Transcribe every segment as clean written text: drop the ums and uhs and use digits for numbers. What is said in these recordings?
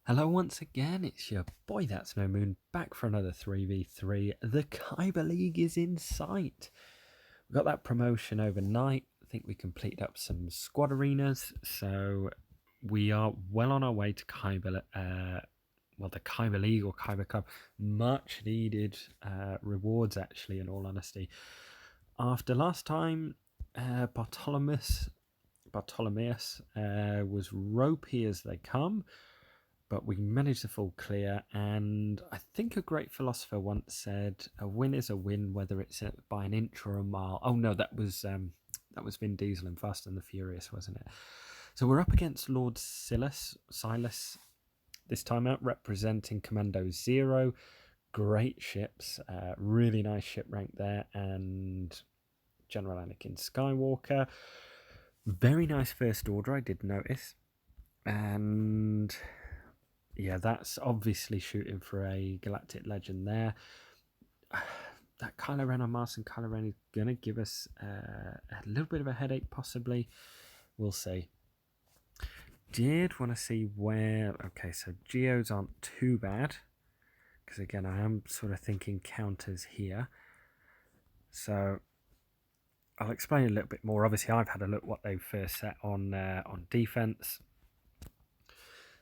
Hello once again, it's your boy That's No Moon, back for another 3v3. The Kyber League is in sight. We got that promotion overnight. I think we completed up some squad arenas, so we are well on our way to Kyber, the Kyber League or Kyber Cup. Much needed rewards, actually, in all honesty. After last time, Bartholomeus was ropey as they come, but we managed the full clear. And I think a great philosopher once said, "A win is a win, whether it's by an inch or a mile." Oh no, that was Vin Diesel in Fast and the Furious, wasn't it? So we're up against Silas this time out, representing Commando Zero. Great ships, really nice ship rank there, and General Anakin Skywalker. Very nice first order, I did notice. And yeah, that's obviously shooting for a Galactic Legend there. That Kylo Ren on Mars and Kylo Ren is going to give us a little bit of a headache, possibly. We'll see. Did want to see where... Okay, so Geos aren't too bad, because again, I am sort of thinking counters here. So I'll explain a little bit more. Obviously, I've had a look what they first set on defense.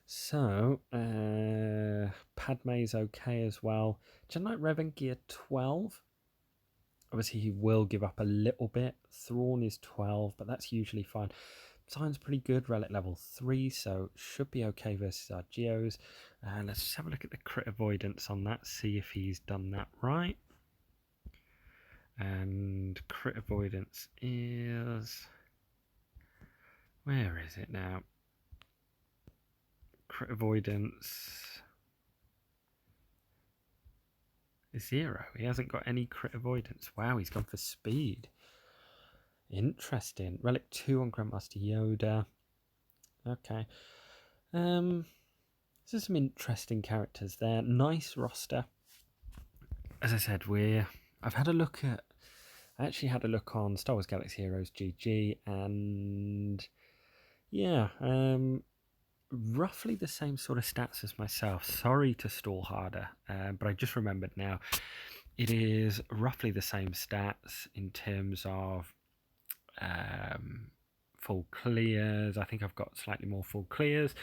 So, Padme's okay as well. Jedi Revan Gear 12. Obviously, he will give up a little bit. Thrawn is 12, but that's usually fine. Sign's pretty good, relic level 3, so should be okay versus our Geos. And let's just have a look at the crit avoidance on that, see if he's done that right. And crit avoidance is... Where is it now? Crit avoidance is 0. He hasn't got any crit avoidance. Wow, he's gone for speed. Interesting. Relic 2 on Grandmaster Yoda. Okay. There's some interesting characters there. Nice roster. As I said, I've had a look at... I actually had a look on Star Wars Galaxy Heroes GG, and yeah, roughly the same sort of stats as myself. Sorry to stall harder, but I just remembered now. It is roughly the same stats in terms of full clears. I think I've got slightly more full clears.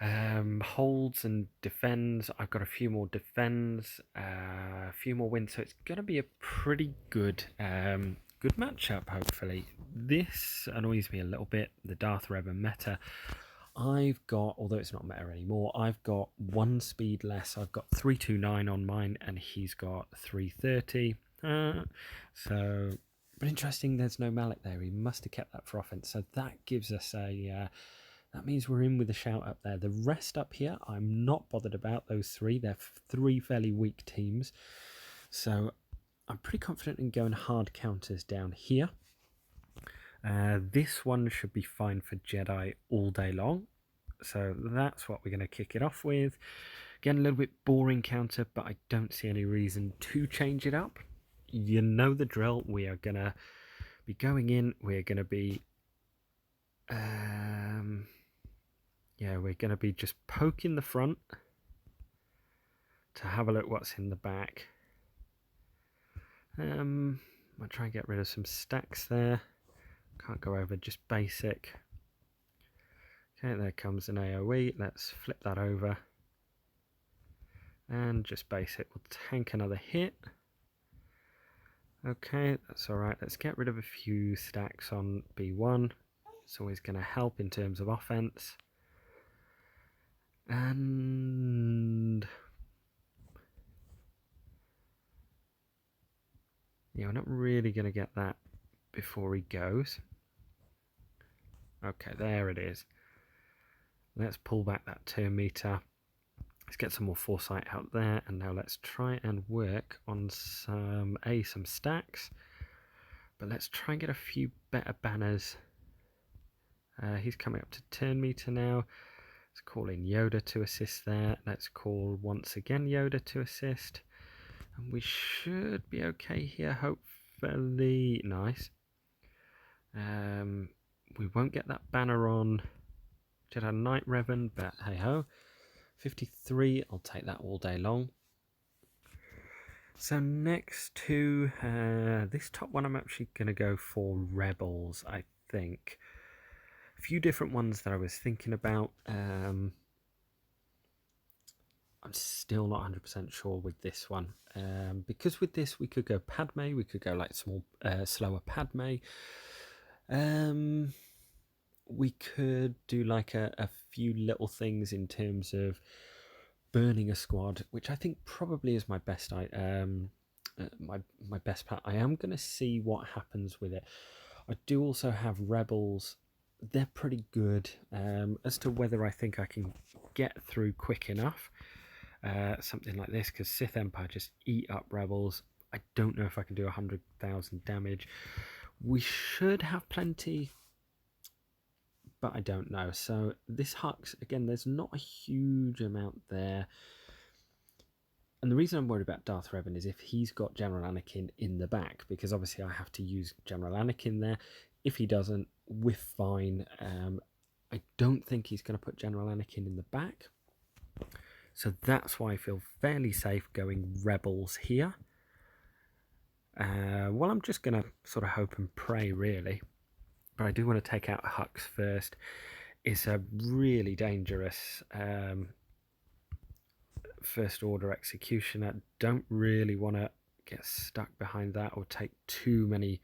Holds and defends. I've got a few more defends, a few more wins, so it's going to be a pretty good good matchup, hopefully. This annoys me a little bit, the Darth Revan meta. I've got, although it's not meta anymore, I've got 1 speed less. I've got 329 on mine, and he's got 330. So, but interesting, there's no Malak there. He must have kept that for offense. So that gives us a... that means we're in with a shout up there. The rest up here, I'm not bothered about those 3. They're 3 fairly weak teams. So I'm pretty confident in going hard counters down here. This one should be fine for Jedi all day long. So that's what we're going to kick it off with. Again, a little bit boring counter, but I don't see any reason to change it up. You know the drill. We are going to be going in. We're going to be... yeah, we're going to be just poking the front to have a look what's in the back. I'll try and get rid of some stacks there. Can't go over just basic. Okay, there comes an AoE. Let's flip that over. And just basic. We'll tank another hit. Okay, that's alright. Let's get rid of a few stacks on B1. It's always going to help in terms of offense. And yeah, we're not really going to get that before he goes. Okay, there it is. Let's pull back that turn meter. Let's get some more foresight out there, and now let's try and work on some stacks, but let's try and get a few better banners. He's coming up to turn meter now. Let's call in Yoda to assist there. Let's call once again Yoda to assist, and we should be okay here, hopefully. Nice. We won't get that banner on Jedi Knight Revan, but hey ho. 53, I'll take that all day long. So next to this top one, I'm actually going to go for Rebels, I think. A few different ones that I was thinking about. I'm still not 100% sure with this one. Because with this, we could go Padme, we could go like small, slower Padme. We could do like a few little things in terms of burning a squad, which I think probably is my best my best plan. I am going to see what happens with it. I do also have Rebels. They're pretty good. As to whether I think I can get through quick enough, something like this, because Sith Empire just eat up Rebels. I don't know if I can do 100,000 damage. We should have plenty, but I don't know. So this Hux, again, there's not a huge amount there. And the reason I'm worried about Darth Revan is if he's got General Anakin in the back, because obviously I have to use General Anakin there. If he doesn't, we're fine. I don't think he's going to put General Anakin in the back. So that's why I feel fairly safe going Rebels here. Well, I'm just going to sort of hope and pray, really. But I do want to take out Hux first. It's a really dangerous first order executioner. Don't really want to get stuck behind that or take too many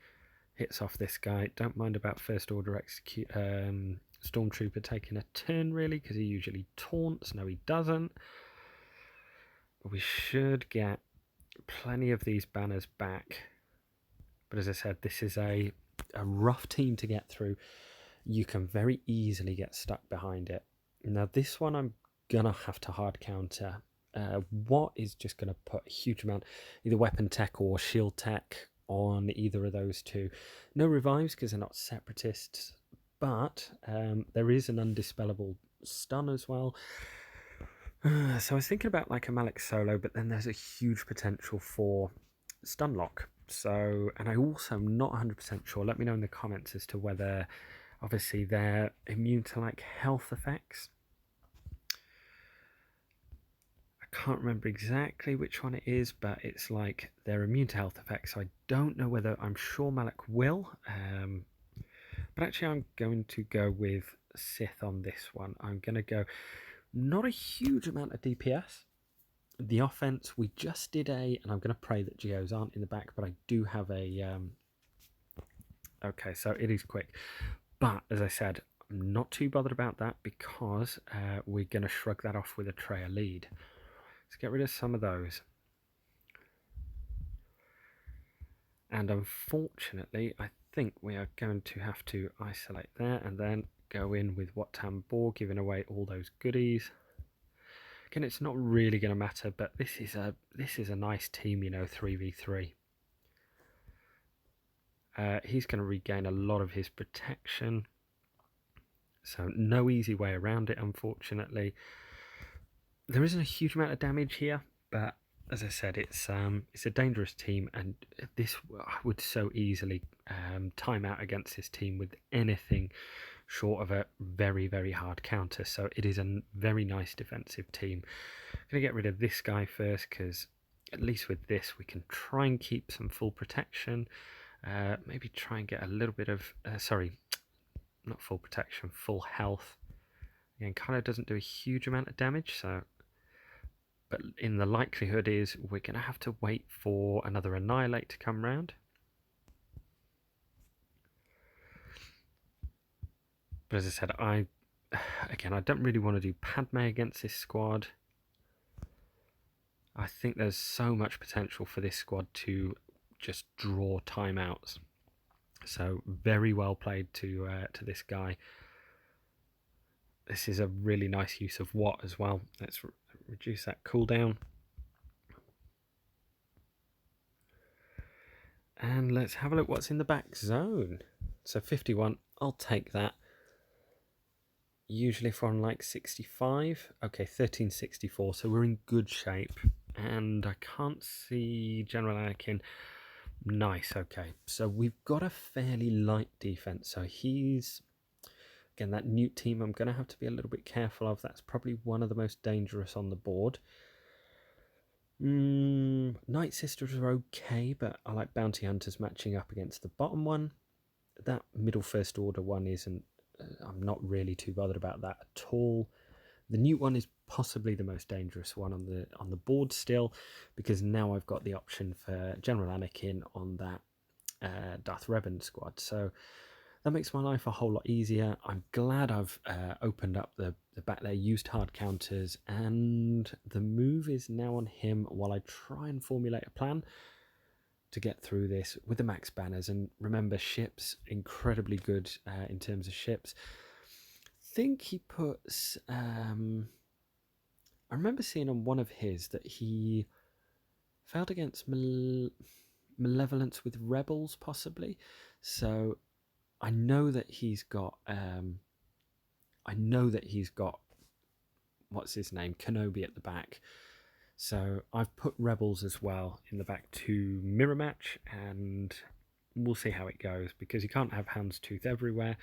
hits off this guy. Don't mind about first order stormtrooper taking a turn, really, because he usually taunts. No, he doesn't. But we should get plenty of these banners back. But as I said, this is a rough team to get through. You can very easily get stuck behind it. Now this one I'm gonna have to hard counter. What is just going to put a huge amount, either weapon tech or shield tech, on either of those two. No revives because they're not separatists, but there is an undispellable stun as well. So I was thinking about like a Malik Solo, but then there's a huge potential for stun lock. So, and I also am not 100% sure. Let me know in the comments as to whether, obviously, they're immune to like health effects. I can't remember exactly which one it is, but it's like they're immune to health effects. So I don't know whether, I'm sure Malik will. But actually, I'm going to go with Sith on this one. I'm going to go not a huge amount of DPS. The offense, we just did and I'm going to pray that Geos aren't in the back, but I do have a... okay, so it is quick. But, as I said, I'm not too bothered about that because we're going to shrug that off with a Treya lead. Let's get rid of some of those. And unfortunately, I think we are going to have to isolate there and then go in with Wat Tambor, giving away all those goodies. Again, it's not really going to matter, but this is a nice team, you know, 3v3. He's going to regain a lot of his protection. So no easy way around it, unfortunately. There isn't a huge amount of damage here, but as I said, it's a dangerous team, and this would so easily time out against this team with anything short of a very, very hard counter. So it is a very nice defensive team. I'm going to get rid of this guy first, because at least with this we can try and keep some full protection. Maybe try and get a little bit of, sorry, not full protection, full health. Again, kind of doesn't do a huge amount of damage, so... But in the likelihood is we're going to have to wait for another Annihilate to come round. But as I said, I don't really want to do Padme against this squad. I think there's so much potential for this squad to just draw timeouts. So very well played to this guy. This is a really nice use of Wat as well. Let's reduce that cooldown. And let's have a look what's in the back zone. So 51, I'll take that. Usually if we're on like 65, okay, 1364, so we're in good shape. And I can't see General Anakin. Nice, okay. So we've got a fairly light defense. So he's Again, that Newt team I'm going to have to be a little bit careful of. That's probably one of the most dangerous on the board. Night Sisters are okay, but I like Bounty Hunters matching up against the bottom one. That middle First Order one isn't... I'm not really too bothered about that at all. The Newt one is possibly the most dangerous one on the board still, because now I've got the option for General Anakin on that Darth Revan squad. So that makes my life a whole lot easier. I'm glad I've opened up the back there, used hard counters, and the move is now on him while I try and formulate a plan to get through this with the max banners. And remember, ships, incredibly good in terms of ships. I think he puts... I remember seeing on one of his that he failed against malevolence with rebels, possibly. So I know that he's got what's his name, Kenobi at the back. So I've put rebels as well in the back to mirror match, and we'll see how it goes, because you can't have Houndstooth everywhere.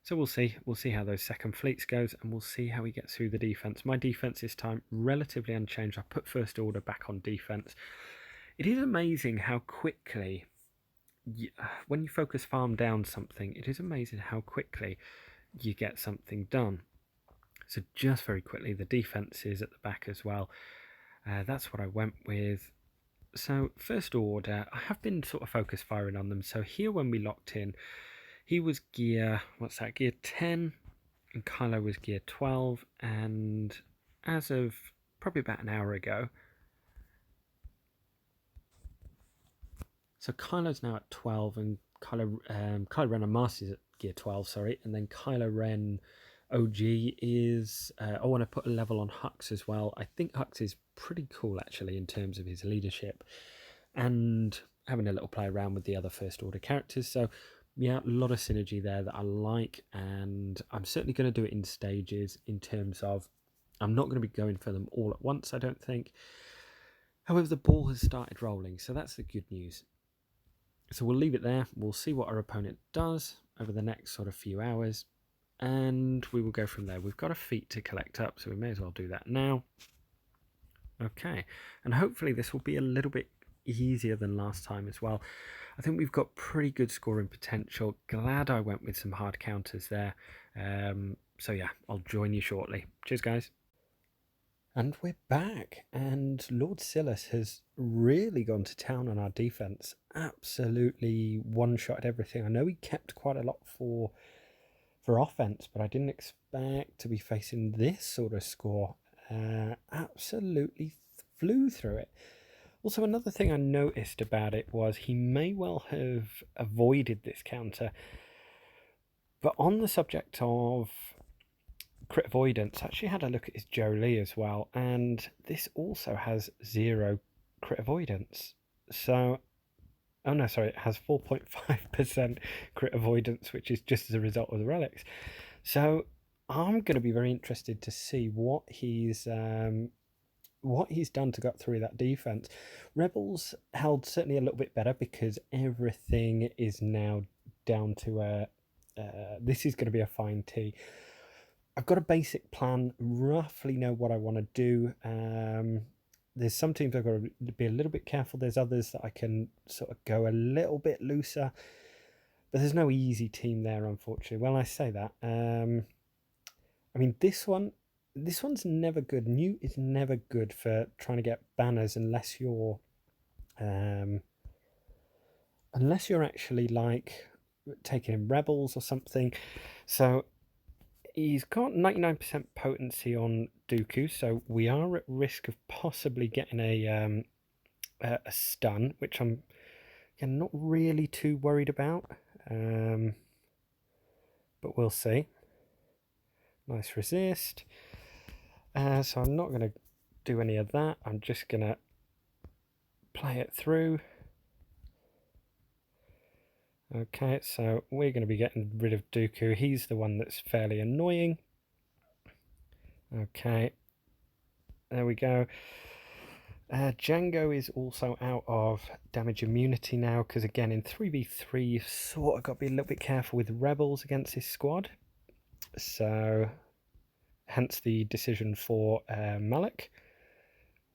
So we'll see how those second fleets goes, and we'll see how he gets through the defense. My defense this time relatively unchanged. I put First Order back on defense. It is amazing how quickly, when you focus farm down something, it is amazing how quickly you get something done. So just very quickly, the defense is at the back as well. That's what I went with. So First Order, I have been sort of focus firing on them. So here when we locked in, he was gear, gear 10, and Kylo was gear 12, and as of probably about an hour ago, so Kylo's now at 12, and Kylo Ren and Marcy's at gear 12, sorry, and then Kylo Ren OG is... I want to put a level on Hux as well. I think Hux is pretty cool, actually, in terms of his leadership, and having a little play around with the other First Order characters. So yeah, a lot of synergy there that I like, and I'm certainly going to do it in stages, in terms of I'm not going to be going for them all at once, I don't think. However, the ball has started rolling, so that's the good news. So we'll leave it there. We'll see what our opponent does over the next sort of few hours, and we will go from there. We've got a feat to collect up, so we may as well do that now. Okay, and hopefully this will be a little bit easier than last time as well. I think we've got pretty good scoring potential. Glad I went with some hard counters there. So yeah, I'll join you shortly. Cheers, guys. And we're back, and LordCillas has really gone to town on our defense. Absolutely one-shot everything. I know he kept quite a lot for offense, but I didn't expect to be facing this sort of score. Absolutely flew through it. Also, another thing I noticed about it was he may well have avoided this counter, but on the subject of crit avoidance, I actually had a look at his Jolie as well, and this also has 0 crit avoidance. So, oh no, sorry, it has 4.5% crit avoidance, which is just as a result of the relics. So I'm going to be very interested to see what he's done to get through that defense. Rebels held certainly a little bit better, because everything is now down to this is going to be a fine tea. I've got a basic plan, roughly know what I want to do. There's some teams I've got to be a little bit careful. There's others that I can sort of go a little bit looser. But there's no easy team there, unfortunately. Well, I say that. I mean, this one's never good. Newt is never good for trying to get banners unless you're actually like taking in rebels or something. So he's got 99% potency on Dooku, so we are at risk of possibly getting a stun, which I'm again not really too worried about. But we'll see. Nice resist. So I'm not going to do any of that. I'm just going to play it through. Okay, so we're going to be getting rid of Dooku. He's the one that's fairly annoying. Okay, there we go. Django is also out of damage immunity now, because again in 3v3 you've sort of got to be a little bit careful with rebels against his squad. So hence the decision for Malik.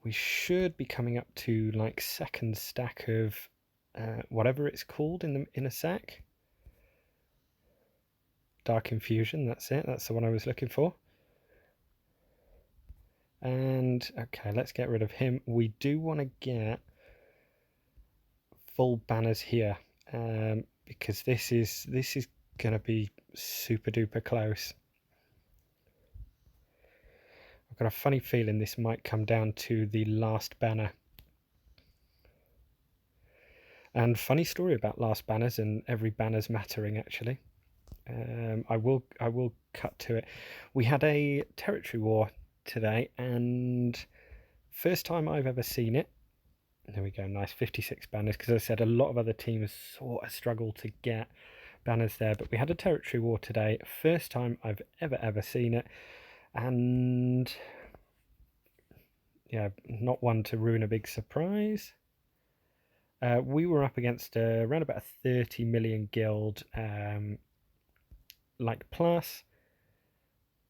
We should be coming up to like second stack of whatever it's called in a sec. Dark Infusion, that's it. That's the one I was looking for. And okay, let's get rid of him. We do want to get full banners here, because this is going to be super duper close. I've got a funny feeling this might come down to the last banner. And funny story about last banners, and every banner's mattering actually. I will cut to it. We had a territory war today, and first time I've ever seen it. There we go, nice 56 banners, because as I said, a lot of other teams sort of struggle to get banners there, but we had a territory war today, first time I've ever seen it, and yeah, not one to ruin a big surprise. We were up against around about a 30 million guild, like plus,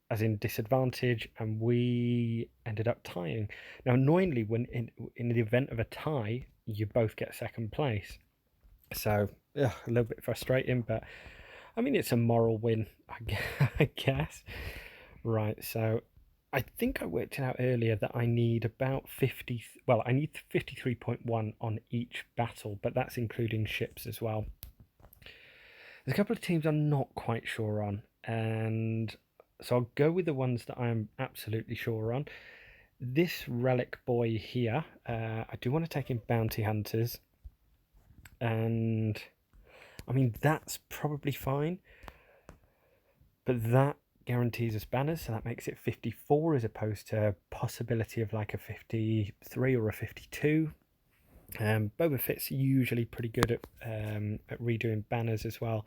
as in disadvantage, and we ended up tying. Now, annoyingly, when in the event of a tie, you both get second place. So, a little bit frustrating, but I mean, it's a moral win, I guess. Right, so I think I worked it out earlier that I need about 50, well, I need 53.1 on each battle, but that's including ships as well. There's a couple of teams I'm not quite sure on, and so I'll go with the ones that I'm absolutely sure on. This relic boy here, I do want to take in bounty hunters, and I mean, that's probably fine, but that guarantees us banners, so that makes it 54 as opposed to a possibility of like a 53 or a 52. Boba Fett's usually pretty good at redoing banners as well.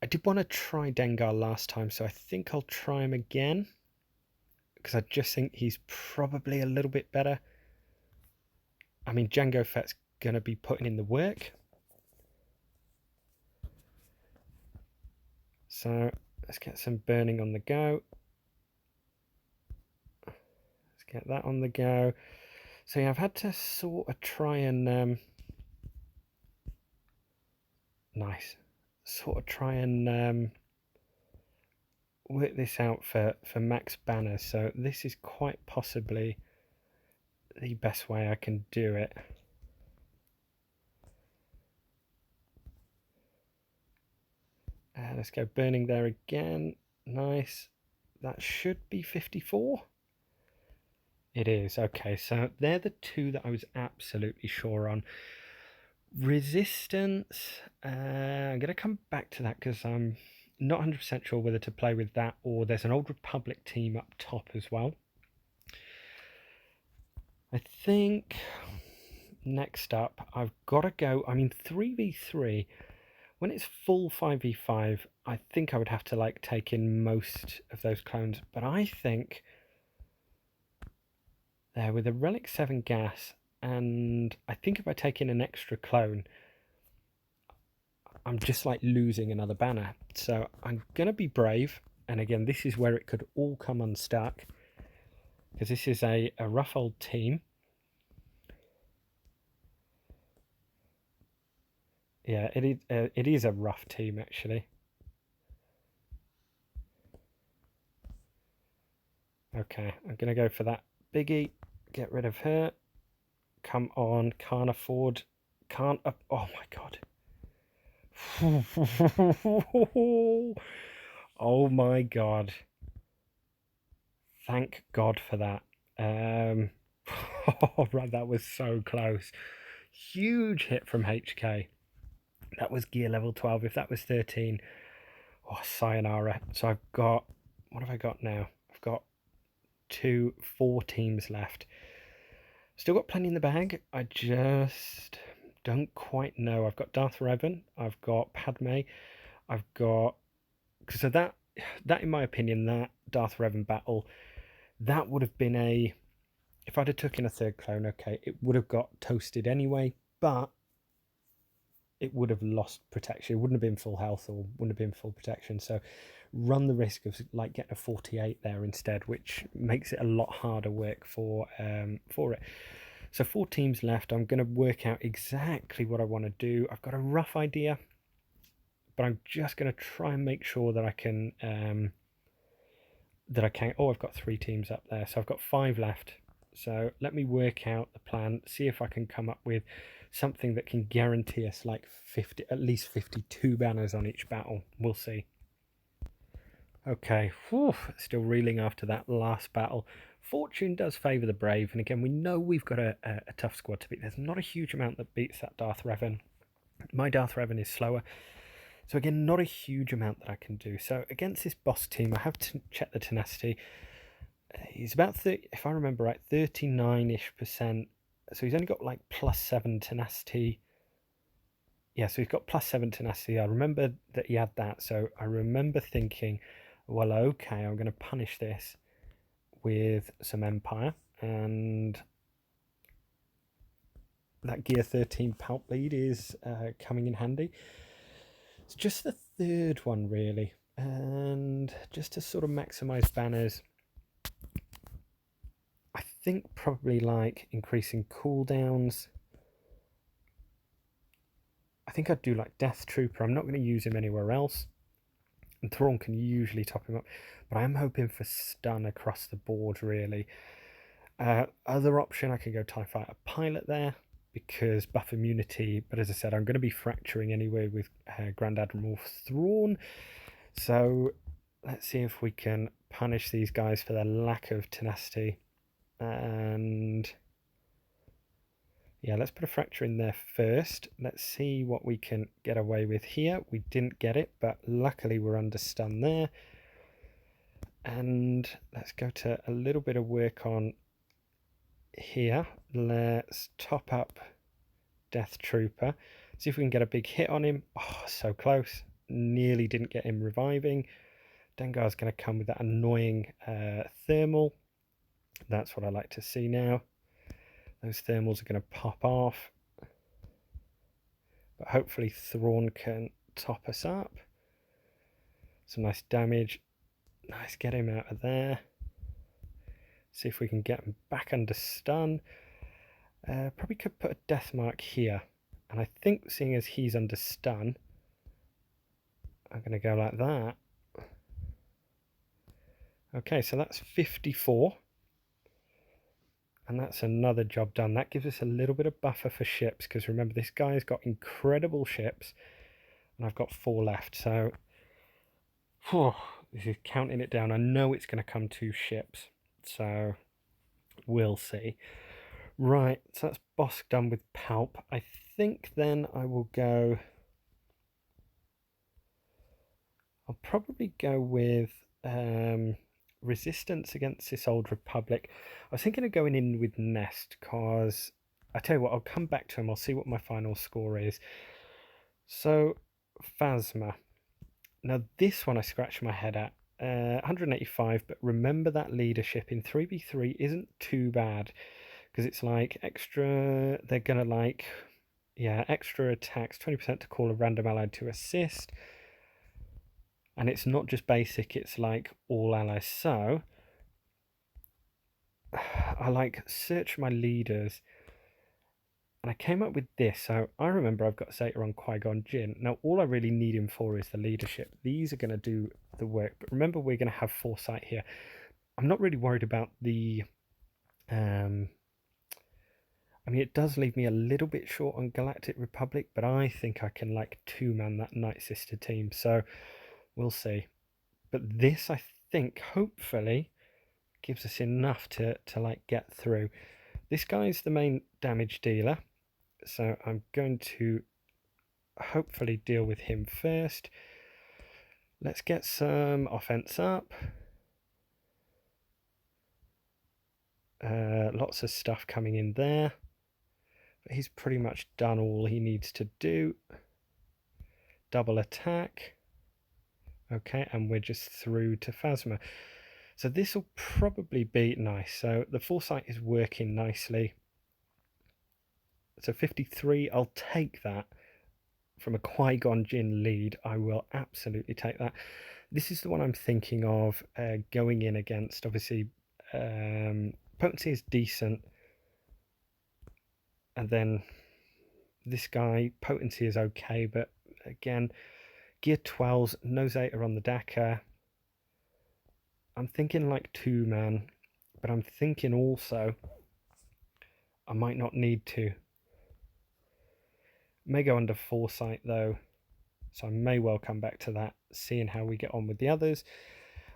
I did want to try Dengar last time, so I think I'll try him again, because I just think he's probably a little bit better. I mean, Jango Fett's going to be putting in the work. So let's get some burning on the go. Let's get that on the go. So yeah, I've had to sort of try and work this out for max banners. So this is quite possibly the best way I can do it. Let's go burning there again. Nice. That should be 54. It is. Okay, so they're the two that I was absolutely sure on. Resistance, I'm going to come back to that because I'm not 100% sure whether to play with that or there's an Old Republic team up top as well. I think next up I've got to go, I mean 3v3, when it's full 5v5, I think I would have to like take in most of those clones, but I think there with a Relic 7 gas, and I think if I take in an extra clone, I'm just like losing another banner. So I'm going to be brave, and again, this is where it could all come unstuck, because this is a rough old team. Yeah, it is a rough team, actually. Okay, I'm going to go for that biggie. Get rid of her. Come on, can't afford. Can't. Oh my god. Oh my god. Thank God for that. Oh, right, that was so close. Huge hit from HK. That was gear level 12. If that was 13, oh, sayonara. So I've got, what have I got now? I've got 4 teams left. Still got plenty in the bag. I just don't quite know. I've got Darth Revan. I've got Padme. I've got, so that in my opinion, that Darth Revan battle, that would have been a, if I'd have took in a third clone, okay, it would have got toasted anyway, but it would have lost protection. It wouldn't have been full health or wouldn't have been full protection. So run the risk of like getting a 48 there instead, which makes it a lot harder work for it. So 4 teams left. I'm going to work out exactly what I want to do. I've got a rough idea, but I'm just going to try and make sure that I can oh, I've got 3 teams up there, so I've got 5 left. So let me work out the plan, see if I can come up with something that can guarantee us like at least 52 banners on each battle. We'll see. Okay, whew, still reeling after that last battle. Fortune does favour the brave, and again, we know we've got a tough squad to beat. There's not a huge amount that beats that Darth Revan. My Darth Revan is slower. So again, not a huge amount that I can do. So against this boss team, I have to check the tenacity. He's about 30, if I remember right, 39-ish%. So he's only got like +7 tenacity. Yeah, so he's got +7 tenacity. I remember that he had that. So I remember thinking, well, okay, I'm going to punish this with some Empire. And that Gear 13 Palp lead is coming in handy. It's just the 3rd one, really. And just to sort of maximise banners, I think probably like increasing cooldowns. I think I'd do like Death Trooper. I'm not going to use him anywhere else. And Thrawn can usually top him up. But I am hoping for stun across the board, really. Other option, I could go TIE Fighter Pilot there, because buff immunity. But as I said, I'm going to be fracturing anyway with Grand Admiral Thrawn. So let's see if we can punish these guys for their lack of tenacity. And yeah, let's put a fracture in there first. Let's see what we can get away with here. We didn't get it, but luckily we're under stun there. And let's go to a little bit of work on here. Let's top up Death Trooper. See if we can get a big hit on him. Oh, so close. Nearly didn't get him reviving. Dengar's going to come with that annoying thermal. That's what I like to see now. Those thermals are going to pop off. But hopefully Thrawn can top us up. Some nice damage. Nice, get him out of there. See if we can get him back under stun. Probably could put a death mark here. And I think seeing as he's under stun, I'm going to go like that. Okay, so that's 54. And that's another job done. That gives us a little bit of buffer for ships, because remember, this guy's got incredible ships, and I've got 4 left. So, this is counting it down. I know it's going to come 2 ships, so we'll see. Right, so that's boss done with Palp. I think then I will go... I'll probably go with... resistance against this old Republic. I was thinking of going in with Nest, because I tell you what, I'll come back to him. I'll see what my final score is. So Phasma, now this one I scratched my head at. 185, but remember that leadership in 3v3 isn't too bad, because it's like extra, they're gonna like, yeah, extra attacks, 20% to call a random ally to assist. And it's not just basic, it's like all allies. So I like search my leaders, and I came up with this. So I remember I've got Zeta on Qui-Gon Jinn. Now all I really need him for is the leadership. These are going to do the work. But remember, we're going to have foresight here. I'm not really worried about the... I mean, it does leave me a little bit short on Galactic Republic, but I think I can like 2-man that Night Sister team. So we'll see. But this, I think, hopefully gives us enough to like get through. This guy's the main damage dealer, so I'm going to hopefully deal with him first. Let's get some offense up. Lots of stuff coming in there, but he's pretty much done all he needs to do. Double attack. Okay, and we're just through to Phasma. So this will probably be nice. So the foresight is working nicely. So 53, I'll take that from a Qui-Gon Jinn lead, I will absolutely take that. This is the one I'm thinking of going in against. Obviously, potency is decent. And then this guy, potency is okay, but again, gear 12s, no Zeta on the Dakar. I'm thinking like 2-man, but I'm thinking also I might not need to. May go under foresight though, so I may well come back to that, seeing how we get on with the others.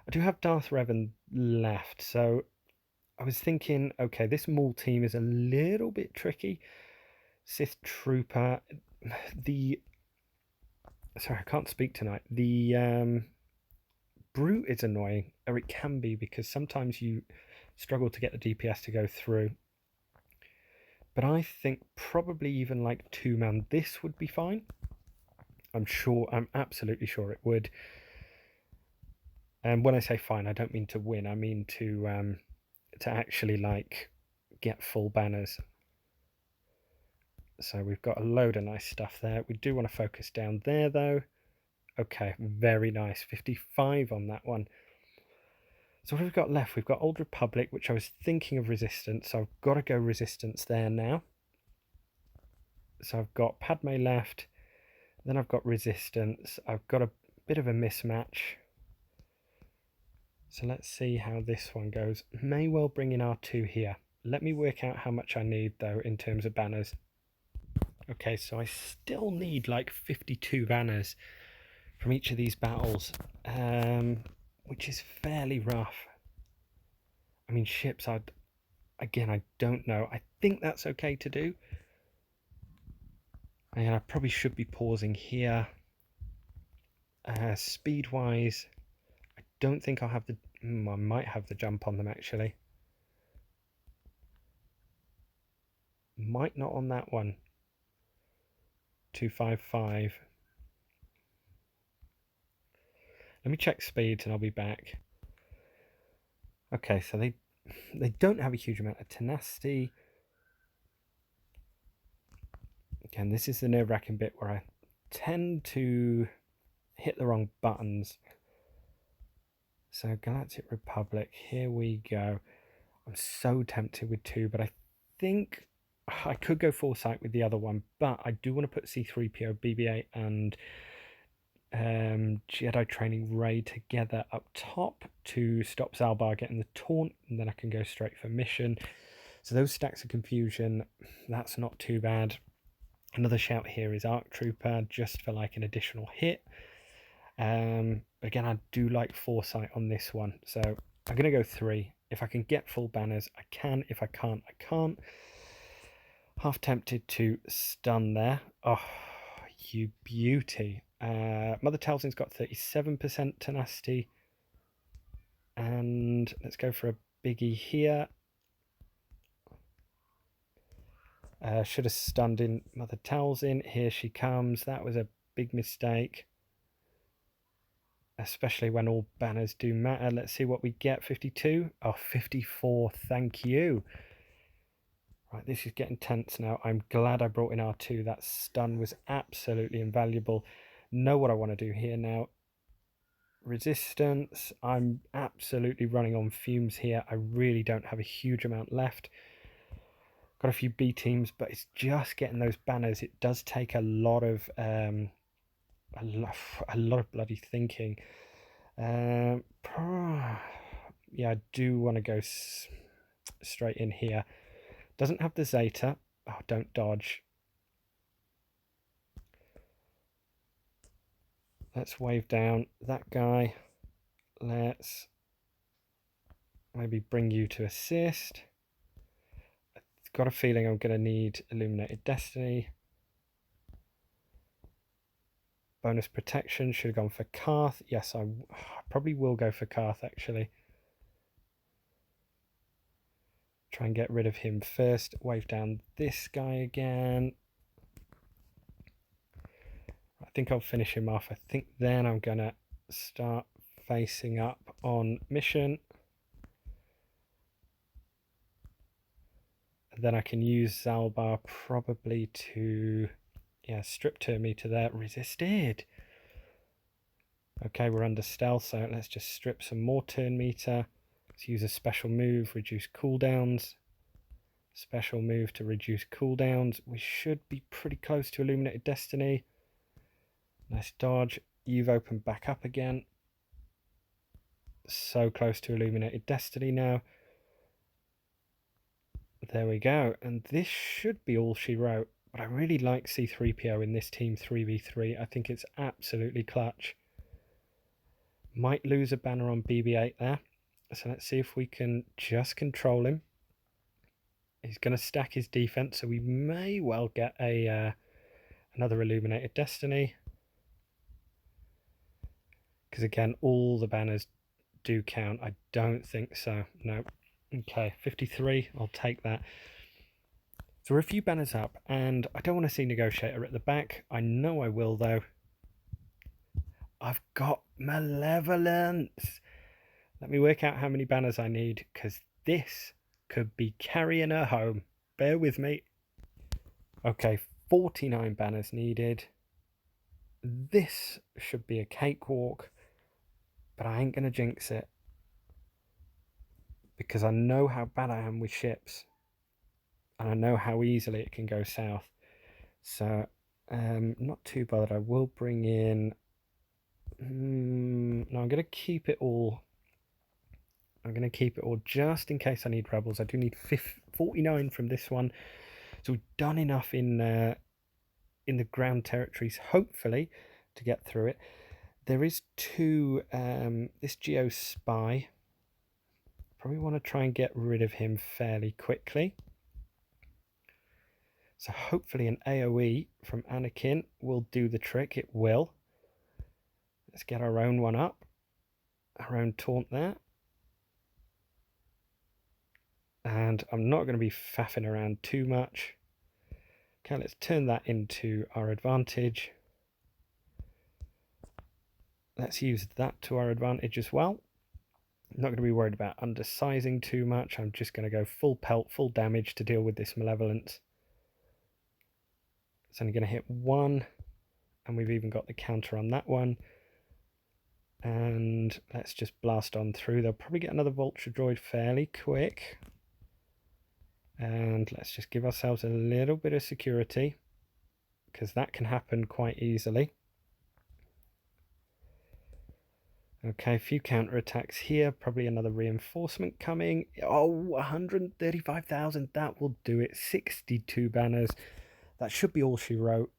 I do have Darth Revan left, so I was thinking, okay, this Maul team is a little bit tricky. Sith Trooper, sorry, I can't speak tonight. The Brute is annoying, or it can be, because sometimes you struggle to get the DPS to go through. But I think probably even like 2-man, this would be fine. I'm absolutely sure it would. And when I say fine, I don't mean to win. I mean to actually like get full banners. So we've got a load of nice stuff there. We do want to focus down there though. Okay, very nice. 55 on that one. So what have we got left? We've got Old Republic, which I was thinking of Resistance, so I've got to go Resistance there now. So I've got Padme left, then I've got Resistance. I've got a bit of a mismatch. So let's see how this one goes. May well bring in R2 here. Let me work out how much I need though in terms of banners. Okay, so I still need like 52 banners from each of these battles, which is fairly rough. I mean, ships, I don't know. I think that's okay to do. And I probably should be pausing here. Speed-wise, I don't think I'll have the... I might have the jump on them, actually. Might not on that one. 255. Let me check speeds and I'll be back. Okay, so they don't have a huge amount of tenacity. Again, this is the nerve-wracking bit where I tend to hit the wrong buttons. So Galactic Republic, here we go. I'm so tempted with 2, but I think I could go Foresight with the other one, but I do want to put C-3PO, BB-8 and Jedi Training Ray together up top to stop Zalbar getting the taunt, and then I can go straight for mission. So those stacks of confusion, that's not too bad. Another shout here is Arc Trooper, just for like an additional hit. Again, I do like Foresight on this one, so I'm going to go 3. If I can get full banners, I can. If I can't, I can't. Half tempted to stun there. Oh, you beauty. Mother Talzin's got 37% tenacity. And let's go for a biggie here. Should have stunned in Mother Talzin. Here she comes. That was a big mistake. Especially when all banners do matter. Let's see what we get. 52. Oh, 54. Thank you. Right, this is getting tense now. I'm glad I brought in R2. That stun was absolutely invaluable. Know what I want to do here now. Resistance. I'm absolutely running on fumes here. I really don't have a huge amount left. Got a few B teams, but it's just getting those banners. It does take a lot of bloody thinking. Yeah, I do want to go straight in here. Doesn't have the Zeta. Oh, don't dodge. Let's wave down that guy. Let's maybe bring you to assist. I've got a feeling I'm going to need Illuminated Destiny. Bonus protection. Should have gone for Karth. Yes, I probably will go for Karth, actually. Try and get rid of him first. Wave down this guy again. I think I'll finish him off. I think then I'm going to start facing up on mission. And then I can use Zalbar probably to Yeah, strip turn meter there. Resisted. Okay, we're under stealth, so let's just strip some more turn meter. Let's use a special move, reduce cooldowns. Special move to reduce cooldowns. We should be pretty close to Illuminated Destiny. Nice dodge. You've opened back up again. So close to Illuminated Destiny now. There we go. And this should be all she wrote. But I really like C3PO in this team 3v3. I think it's absolutely clutch. Might lose a banner on BB-8 there. So let's see if we can just control him. He's going to stack his defense, so we may well get a another Illuminated Destiny. Because again, all the banners do count. I don't think so. No. Okay, 53. I'll take that. So we're a few banners up, and I don't want to see Negotiator at the back. I know I will, though. I've got Malevolence. Let me work out how many banners I need, because this could be carrying her home. Bear with me. Okay, 49 banners needed. This should be a cakewalk, but I ain't going to jinx it, because I know how bad I am with ships, and I know how easily it can go south. So, not too bothered. I will bring in... no, I'm going to keep it all. I'm going to keep it all just in case I need rebels. I do need 49 from this one. So we've done enough in the ground territories, hopefully, to get through it. There is two... this Geo Spy. Probably want to try and get rid of him fairly quickly. So hopefully an AoE from Anakin will do the trick. It will. Let's get our own one up. Our own taunt there. And I'm not going to be faffing around too much. Okay, let's turn that into our advantage. Let's use that to our advantage as well. I'm not going to be worried about undersizing too much. I'm just going to go full pelt, full damage to deal with this Malevolence. It's only going to hit one, and we've even got the counter on that one. And let's just blast on through. They'll probably get another Vulture Droid fairly quick. And let's just give ourselves a little bit of security, because that can happen quite easily. Okay, a few counterattacks here. Probably another reinforcement coming. Oh, 135,000. That will do it. 62 banners. That should be all she wrote.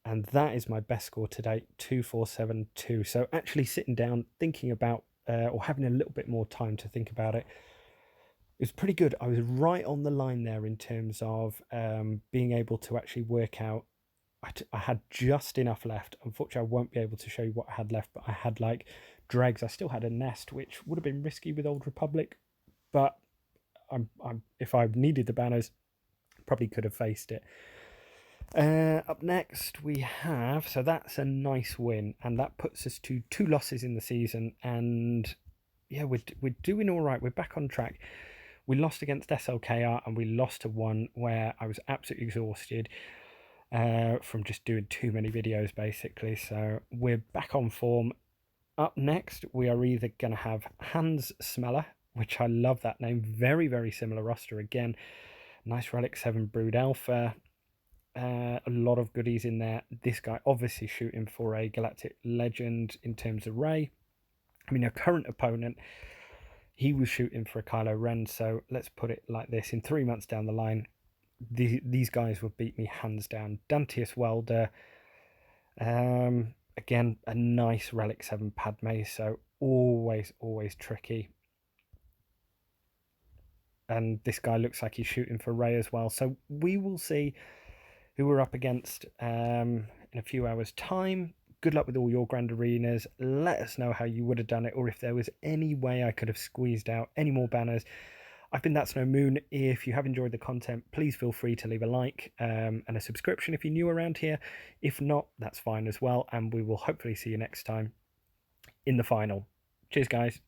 And that is my best score to date, 2472. So actually sitting down, thinking about, or having a little bit more time to think about it, it was pretty good. I was right on the line there in terms of being able to actually work out. I had just enough left. Unfortunately, I won't be able to show you what I had left, but I had like dregs. I still had a nest, which would have been risky with Old Republic, but if I needed the banners, probably could have faced it. Up next we have, so that's a nice win, and that puts us to 2 losses in the season, and yeah, we're doing all right. We're back on track. We lost against SLKR, and we lost to one where I was absolutely exhausted from just doing too many videos, basically. So we're back on form. Up next, we are either going to have Hans Smeller, which I love that name, very, very similar roster again. Nice Relic 7 Brood Alpha. A lot of goodies in there. This guy obviously shooting for a Galactic Legend in terms of Rey. I mean, our current opponent, he was shooting for a Kylo Ren, so let's put it like this. In 3 months down the line, these guys will beat me hands down. Dantius Welder, again, a nice Relic 7 Padme, so always tricky. And this guy looks like he's shooting for Rey as well, so we will see who we're up against in a few hours' time. Good luck with all your Grand Arenas. Let us know how you would have done it, or if there was any way I could have squeezed out any more banners. I've been That's No Moon. If you have enjoyed the content, please feel free to leave a like and a subscription if you're new around here. If not, that's fine as well, and we will hopefully see you next time in the final. Cheers, guys.